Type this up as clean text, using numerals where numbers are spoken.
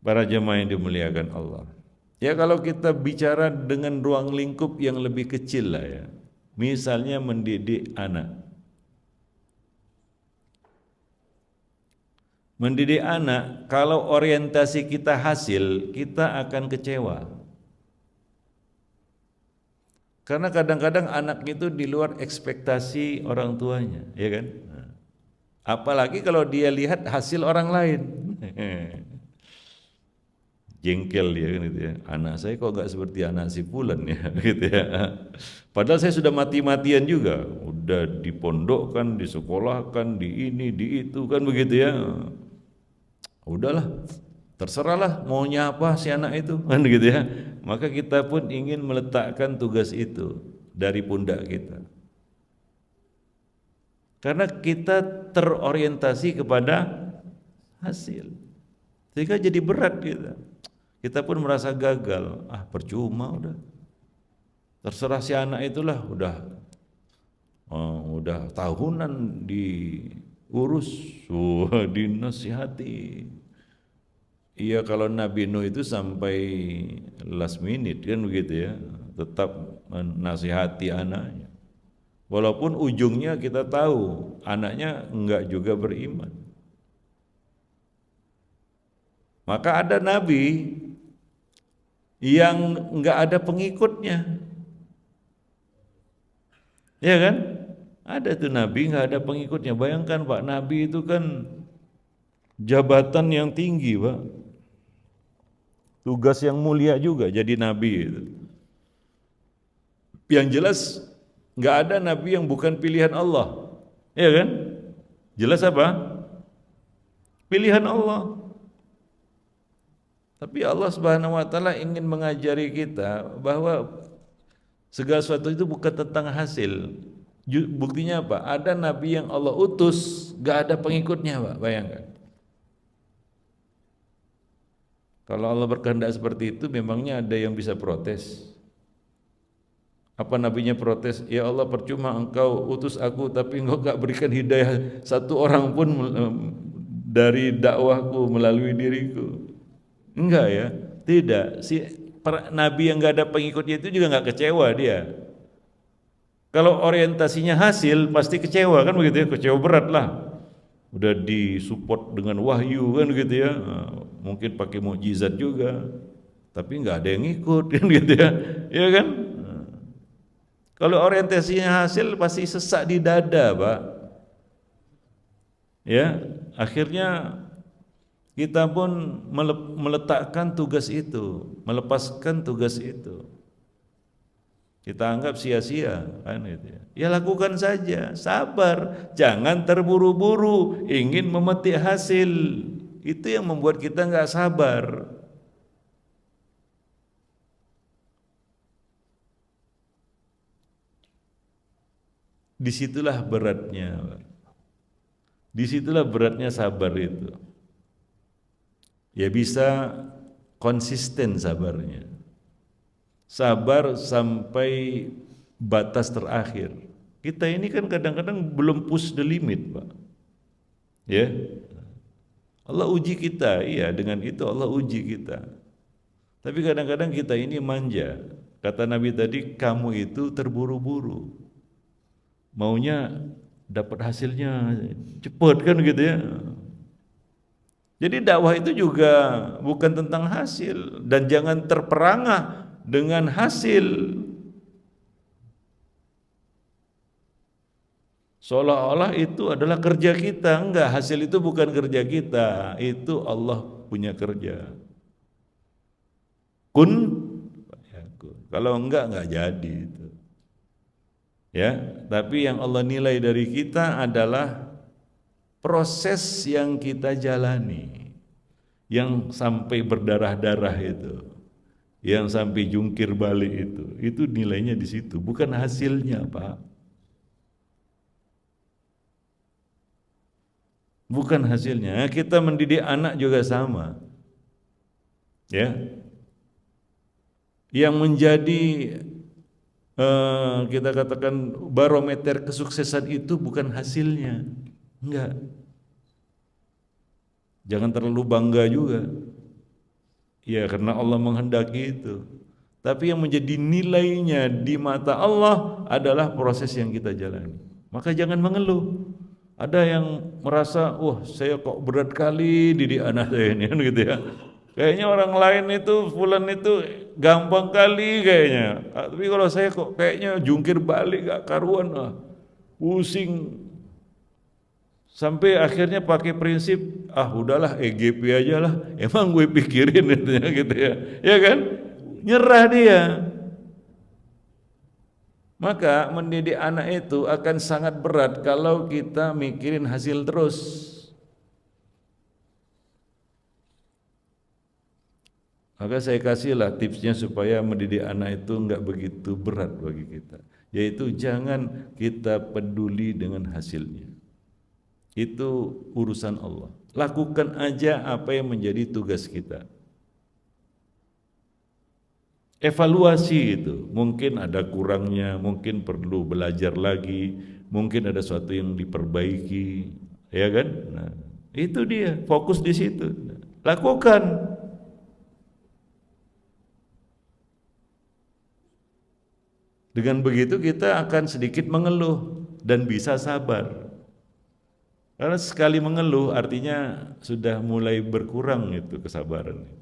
Para jemaah yang dimuliakan Allah. Ya kalau kita bicara dengan ruang lingkup yang lebih kecil lah ya. Misalnya mendidik anak. Mendidik anak, kalau orientasi kita hasil, kita akan kecewa. Karena kadang-kadang anak itu di luar ekspektasi orang tuanya, ya kan? Apalagi kalau dia lihat hasil orang lain. Jengkel dia kan gitu ya. Anak saya kok gak seperti anak si Fulan ya gitu ya. Padahal saya sudah mati-matian juga, udah dipondokkan, disekolahkan, di ini, di itu kan begitu ya. Udahlah, terserahlah maunya apa si anak itu kan gitu ya. Maka kita pun ingin meletakkan tugas itu dari pundak kita. Karena kita terorientasi kepada hasil. Sehingga jadi berat kita. Kita pun merasa gagal. Ah, percuma udah. Terserah si anak itulah udah tahunan diurus, dinasihati. Iya kalau Nabi Nuh itu sampai last minute kan begitu ya, tetap menasihati anaknya. Walaupun ujungnya kita tahu anaknya enggak juga beriman. Maka ada nabi yang enggak ada pengikutnya. Ya kan? Ada tuh nabi enggak ada pengikutnya. Bayangkan Pak, nabi itu kan jabatan yang tinggi, Pak. Tugas yang mulia juga jadi nabi itu. Yang jelas enggak ada nabi yang bukan pilihan Allah. Ya kan? Jelas apa? Pilihan Allah. Tapi Allah Subhanahu wa taala ingin mengajari kita bahwa segala sesuatu itu bukan tentang hasil. Buktinya apa? Ada nabi yang Allah utus, gak ada pengikutnya, Pak. Bayangkan. Kalau Allah berkehendak seperti itu, memangnya ada yang bisa protes? Apa nabinya protes? Ya Allah, percuma engkau utus aku, tapi engkau gak berikan hidayah satu orang pun dari dakwahku melalui diriku. Enggak ya, tidak. Si nabi yang enggak ada pengikutnya itu juga enggak kecewa dia. Kalau orientasinya hasil pasti kecewa kan begitu ya, kecewa berat lah. Udah disupport dengan wahyu kan gitu ya, mungkin pakai mukjizat juga, tapi enggak ada yang ikut kan gitu ya, ya kan? Kalau orientasinya hasil pasti sesak di dada, Pak. Ya, akhirnya kita pun meletakkan tugas itu, melepaskan tugas itu. Kita anggap sia-sia kan gitu ya. Ya lakukan saja, sabar, jangan terburu-buru ingin memetik hasil. Itu yang membuat kita enggak sabar. Disitulah beratnya. Disitulah beratnya sabar itu. Ya bisa konsisten sabarnya. Sabar sampai batas terakhir. Kita ini kan kadang-kadang belum push the limit, Pak. Ya. Allah uji kita, iya, dengan itu Allah uji kita. Tapi kadang-kadang kita ini manja. Kata Nabi tadi, kamu itu terburu-buru. Maunya dapat hasilnya cepat kan gitu ya. Jadi dakwah itu juga bukan tentang hasil, dan jangan terperangah dengan hasil. Seolah-olah itu adalah kerja kita. Enggak, hasil itu bukan kerja kita, itu Allah punya kerja. Kun fayakun. Kalau enggak jadi itu. Ya, tapi yang Allah nilai dari kita adalah proses yang kita jalani, yang sampai berdarah-darah itu, yang sampai jungkir balik itu nilainya di situ, bukan hasilnya, Pak. Bukan hasilnya. Kita mendidik anak juga sama. Ya. Yang menjadi kita katakan barometer kesuksesan itu bukan hasilnya. Enggak. Jangan terlalu bangga juga. Ya karena Allah menghendaki itu. Tapi yang menjadi nilainya di mata Allah adalah proses yang kita jalani. Maka jangan mengeluh. Ada yang merasa, wah saya kok berat kali didik anak saya ini, gitu ya. Kayaknya orang lain itu, fulan itu gampang kali kayaknya. Tapi kalau saya kok kayaknya jungkir balik gak karuan, pusing. Sampai akhirnya pakai prinsip, udahlah EGP aja lah, emang gue pikirin gitu ya. Ya kan? Nyerah dia. Maka mendidik anak itu akan sangat berat kalau kita mikirin hasil terus. Maka saya kasihlah tipsnya supaya mendidik anak itu enggak begitu berat bagi kita. Yaitu jangan kita peduli dengan hasilnya. Itu urusan Allah. Lakukan aja apa yang menjadi tugas kita. Evaluasi itu, mungkin ada kurangnya, mungkin perlu belajar lagi, mungkin ada sesuatu yang diperbaiki, ya kan? Nah, itu dia, fokus di situ. Lakukan. Dengan begitu kita akan sedikit mengeluh dan bisa sabar. Karena sekali mengeluh artinya sudah mulai berkurang itu kesabaran.